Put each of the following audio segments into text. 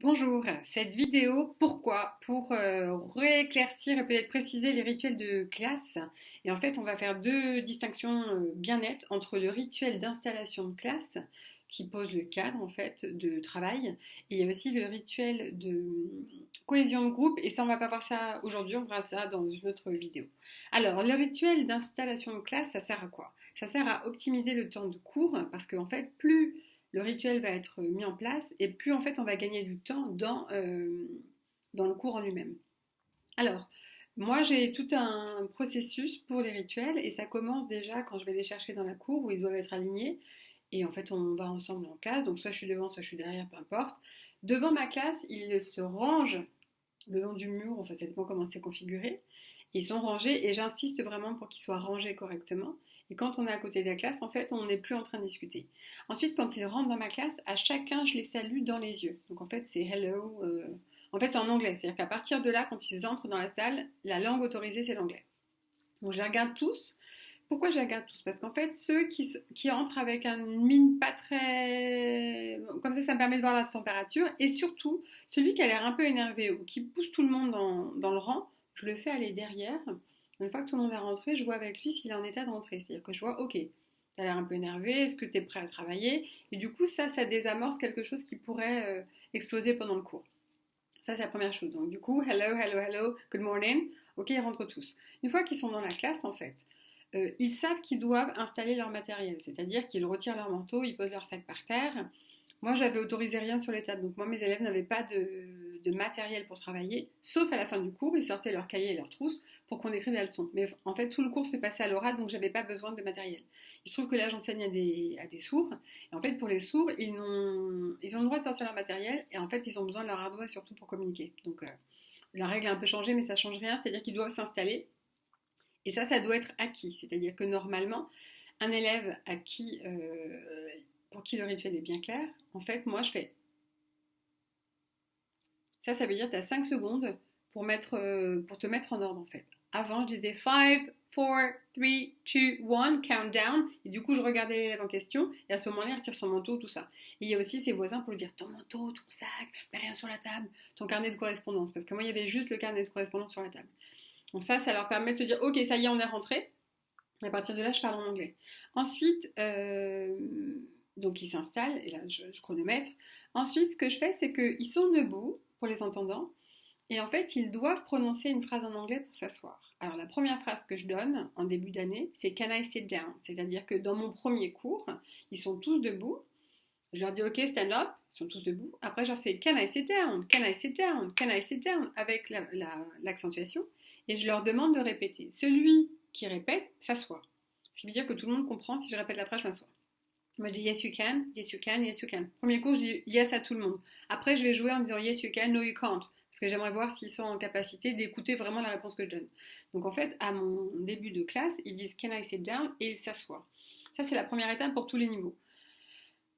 Bonjour, cette vidéo, pourquoi? Pour rééclaircir et peut-être préciser les rituels de classe. Et en fait, on va faire deux distinctions bien nettes entre le rituel d'installation de classe, qui pose le cadre en fait de travail, et il y a aussi le rituel de cohésion de groupe, et ça, on va pas voir ça aujourd'hui, on verra ça dans une autre vidéo. Alors, le rituel d'installation de classe, ça sert à quoi? Ça sert à optimiser le temps de cours, parce qu'en fait, plus le rituel va être mis en place et plus en fait on va gagner du temps dans le cours en lui-même. Alors, moi j'ai tout un processus pour les rituels et ça commence déjà quand je vais les chercher dans la cour où ils doivent être alignés et en fait on va ensemble en classe, donc soit je suis devant, soit je suis derrière, peu importe. Devant ma classe, ils se rangent le long du mur, enfin ça dépend comment c'est configuré. Ils sont rangés et j'insiste vraiment pour qu'ils soient rangés correctement. Et quand on est à côté de la classe, en fait, on n'est plus en train de discuter. Ensuite, quand ils rentrent dans ma classe, à chacun, je les salue dans les yeux. Donc en fait, c'est hello. En fait, c'est en anglais. C'est-à-dire qu'à partir de là, quand ils entrent dans la salle, la langue autorisée, c'est l'anglais. Donc je les regarde tous. Pourquoi je les regarde tous? Parce qu'en fait, ceux qui entrent avec une mine pas très... Comme ça me permet de voir la température. Et surtout, celui qui a l'air un peu énervé ou qui pousse tout le monde dans le rang, je le fais aller derrière. Une fois que tout le monde est rentré, je vois avec lui s'il est en état de rentrer. C'est-à-dire que je vois, ok, tu as l'air un peu énervé, est-ce que tu es prêt à travailler? Et du coup, ça désamorce quelque chose qui pourrait exploser pendant le cours. Ça, c'est la première chose. Donc, du coup, hello, hello, hello, good morning. Ok, ils rentrent tous. Une fois qu'ils sont dans la classe, en fait, ils savent qu'ils doivent installer leur matériel. C'est-à-dire qu'ils retirent leur manteau, ils posent leur sac par terre. Moi, j'avais autorisé rien sur les tables. Donc, moi, mes élèves n'avaient pas de matériel pour travailler, sauf à la fin du cours, ils sortaient leur cahier et leur trousse pour qu'on écrive la leçon. Mais en fait, tout le cours se passait à l'oral, donc j'avais pas besoin de matériel. Il se trouve que là, j'enseigne à des sourds. Et en fait, pour les sourds, ils ont le droit de sortir leur matériel. Et en fait, ils ont besoin de leur ardoise surtout pour communiquer. Donc, la règle a un peu changé, mais ça change rien. C'est-à-dire qu'ils doivent s'installer. Et ça doit être acquis. C'est-à-dire que normalement, un élève pour qui le rituel est bien clair, en fait, moi, je fais. Ça veut dire que tu as 5 secondes pour te mettre en ordre, en fait. Avant, je disais 5, 4, 3, 2, 1, countdown. Et du coup, je regardais l'élève en question. Et à ce moment-là, il retire son manteau, tout ça. Et il y a aussi ses voisins pour lui dire ton manteau, ton sac, mais rien sur la table, ton carnet de correspondance. Parce que moi, il y avait juste le carnet de correspondance sur la table. Donc ça leur permet de se dire, ok, ça y est, on est rentré. À partir de là, je parle en anglais. Ensuite, donc ils s'installent, et là, je chronomètre. Ensuite, ce que je fais, c'est qu'ils sont debout, pour les entendants, et en fait, ils doivent prononcer une phrase en anglais pour s'asseoir. Alors, la première phrase que je donne en début d'année, c'est Can I sit down? C'est-à-dire que dans mon premier cours, ils sont tous debout. Je leur dis OK, stand up, ils sont tous debout. Après, je leur fais Can I sit down? Can I sit down? Can I sit down? Avec l'accentuation. Et je leur demande de répéter. Celui qui répète s'assoit. Ce qui veut dire que tout le monde comprend. Si je répète la phrase, je m'assois. Moi, je dis yes you can, yes you can, yes you can. Premier cours, je dis yes à tout le monde. Après, je vais jouer en disant yes you can, no you can't. Parce que j'aimerais voir s'ils sont en capacité d'écouter vraiment la réponse que je donne. Donc en fait, à mon début de classe, ils disent can I sit down et ils s'assoient. Ça, c'est la première étape pour tous les niveaux.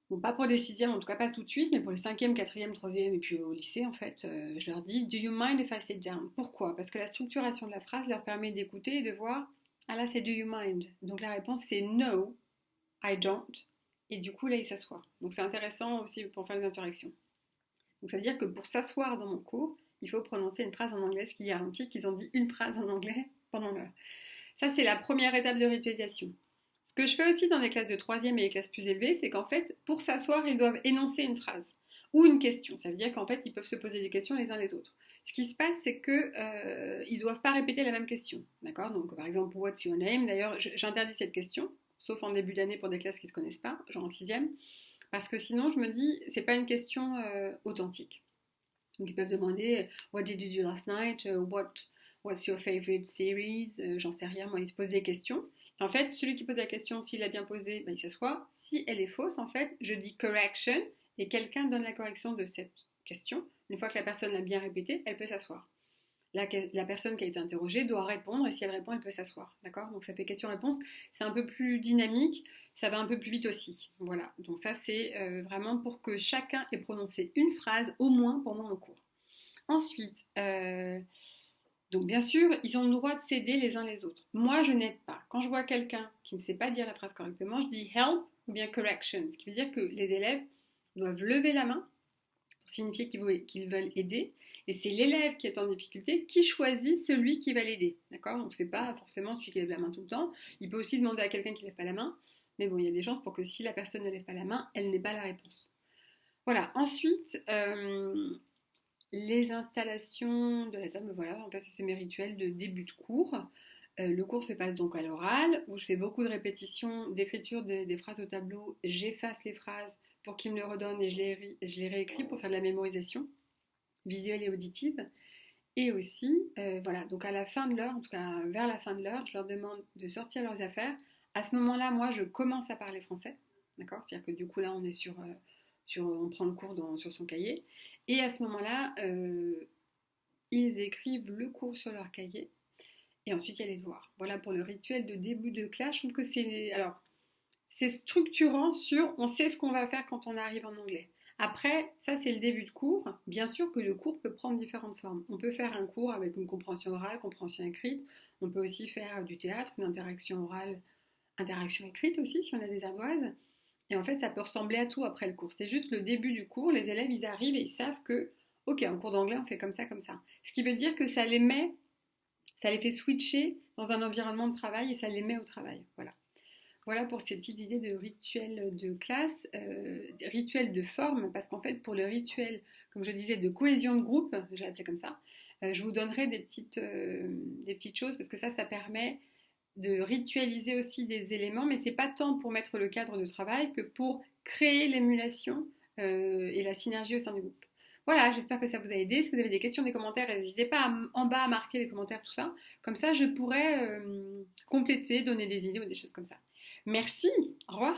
Bon, pas pour les sixièmes, en tout cas pas tout de suite, mais pour les cinquièmes, quatrièmes, troisièmes et puis au lycée, en fait, je leur dis Do you mind if I sit down? Pourquoi? Parce que la structuration de la phrase leur permet d'écouter et de voir Ah là, c'est Do you mind? Donc la réponse c'est No, I don't. Et du coup, là, ils s'assoient. Donc c'est intéressant aussi pour faire des interactions. Donc ça veut dire que pour s'asseoir dans mon cours, il faut prononcer une phrase en anglais, ce qui garantit qu'ils ont dit une phrase en anglais pendant l'heure. Ça, c'est la première étape de ritualisation. Ce que je fais aussi dans les classes de troisième et les classes plus élevées, c'est qu'en fait, pour s'asseoir, ils doivent énoncer une phrase ou une question. Ça veut dire qu'en fait, ils peuvent se poser des questions les uns les autres. Ce qui se passe, c'est qu'ils ne doivent pas répéter la même question. D'accord? Donc, par exemple, What's your name? D'ailleurs, j'interdis cette question, sauf en début d'année pour des classes qui ne se connaissent pas, genre en sixième, parce que sinon, je me dis, c'est pas une question authentique. Donc, ils peuvent demander What did you do last night? What's your favorite series? J'en sais rien, moi, ils se posent des questions. En fait, celui qui pose la question, s'il l'a bien posée, ben, il s'assoit. Si elle est fausse, en fait, je dis correction et quelqu'un donne la correction de cette question. Une fois que la personne l'a bien répétée, elle peut s'asseoir. La personne qui a été interrogée doit répondre et si elle répond, elle peut s'asseoir. D'accord? Donc ça fait question-réponse. C'est un peu plus dynamique, ça va un peu plus vite aussi. Voilà. Donc ça, c'est vraiment pour que chacun ait prononcé une phrase au moins pendant le cours. Ensuite, donc bien sûr, ils ont le droit de s'aider les uns les autres. Moi, je n'aide pas. Quand je vois quelqu'un qui ne sait pas dire la phrase correctement, je dis help ou bien correction. Ce qui veut dire que les élèves doivent lever la main pour pour signifier qu'ils veulent aider. Et c'est l'élève qui est en difficulté qui choisit celui qui va l'aider. D'accord? Donc c'est pas forcément celui qui lève la main tout le temps. Il peut aussi demander à quelqu'un qui lève pas la main. Mais bon, il y a des chances pour que si la personne ne lève pas la main, elle n'ait pas la réponse. Voilà. Ensuite, les installations de la table, voilà, en fait, c'est mes rituels de début de cours. Le cours se passe donc à l'oral, où je fais beaucoup de répétitions, d'écriture des phrases au tableau. J'efface les phrases pour qu'ils me le redonnent et je les réécris pour faire de la mémorisation visuelle et auditive. Et aussi, voilà, donc à la fin de l'heure, en tout cas vers la fin de l'heure, je leur demande de sortir leurs affaires. À ce moment-là, moi, je commence à parler français, d'accord? C'est-à-dire que du coup, là, on est on prend le cours sur son cahier. Et à ce moment-là, ils écrivent le cours sur leur cahier. Et ensuite, il y a les devoirs. Voilà pour le rituel de début de classe. Je trouve que c'est structurant sur on sait ce qu'on va faire quand on arrive en anglais. Après, ça c'est le début de cours. Bien sûr que le cours peut prendre différentes formes. On peut faire un cours avec une compréhension orale, compréhension écrite. On peut aussi faire du théâtre, une interaction orale, interaction écrite aussi si on a des ardoises. Et en fait, ça peut ressembler à tout après le cours. C'est juste le début du cours. Les élèves, ils arrivent et ils savent que, ok, en cours d'anglais, on fait comme ça, comme ça. Ce qui veut dire que ça les fait switcher dans un environnement de travail et ça les met au travail. Voilà. Voilà pour ces petites idées de rituels de classe, rituels de forme, parce qu'en fait, pour le rituel, comme je disais, de cohésion de groupe, j'ai appelé comme ça, je vous donnerai des petites choses, parce que ça permet de ritualiser aussi des éléments, mais c'est pas tant pour mettre le cadre de travail que pour créer l'émulation et la synergie au sein du groupe. Voilà, j'espère que ça vous a aidé. Si vous avez des questions, des commentaires, n'hésitez pas en bas à marquer les commentaires, tout ça. Comme ça, je pourrais compléter, donner des idées ou des choses comme ça. Merci, au revoir.